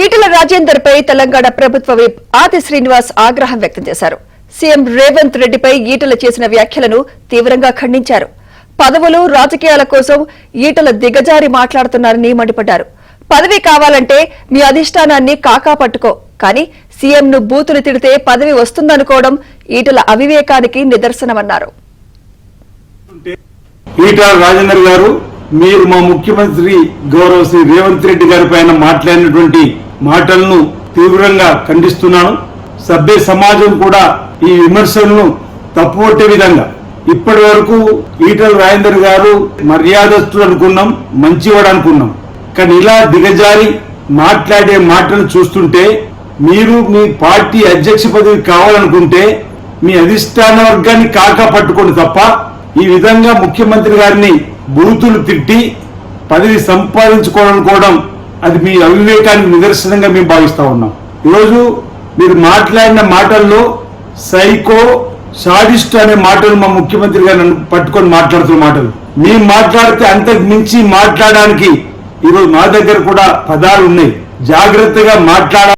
ఈటల రాజేందర్ పై తెలంగాణ ప్రభుత్వ విప్ ఆది శ్రీనివాస్ ఆగ్రహం వ్యక్తం చేశారు. సీఎం రేవంత్ రెడ్డిపై ఈటల చేసిన వ్యాఖ్యలను తీవ్రంగా ఖండించారు. పదవులు రాజకీయాల కోసం ఈటల దిగజారి మాట్లాడుతున్నారని మండిపడ్డారు. పదవి కావాలంటే మీ అధిష్టానాన్ని కాకా పట్టుకో, కానీ సీఎంను బూతులు తిడితే పదవి వస్తుందనుకోవడం ఈటల అవివేకానికి నిదర్శనమన్నారు. ఈటల రాజేందర్ గారు, మీరు మా ముఖ్యమంత్రి గౌరవ శ్రీ రేవంత్ రెడ్డి గారి పైన మాట్లాడినటువంటి మాటలను తీవ్రంగా ఖండిస్తున్నాను. సభ్య సమాజం కూడా ఈ విమర్శలను తప్పుపట్టే విధంగా ఇప్పటి వరకు ఈటల రాజేందర్ గారు మర్యాదస్తులు అనుకున్నాం, మంచివాడు అనుకున్నాం. కానీ ఇలా దిగజారి మాట్లాడే మాటలు చూస్తుంటే మీరు మీ పార్టీ అధ్యక్ష పదవి కావాలనుకుంటే మీ అధిష్టాన వర్గాన్ని కాకా పట్టుకోండి తప్ప ఈ విధంగా ముఖ్యమంత్రి గారిని బూతులు తిట్టి పదవి సంపాదించుకోవాలనుకోవడం అది మీ అవివేకానికి నిదర్శనంగా మేము భావిస్తా ఉన్నాం. ఈరోజు మీరు మాట్లాడిన మాటల్లో సైకో, షాడిస్ట్ అనే మాటలు మా ముఖ్యమంత్రి గారిని పట్టుకొని మాట్లాడుతున్న మాటలు. మేము మాట్లాడితే అంతకు మించి మాట్లాడడానికి ఈరోజు మా దగ్గర కూడా పదాలు ఉన్నాయి. జాగ్రత్తగా మాట్లాడాలి.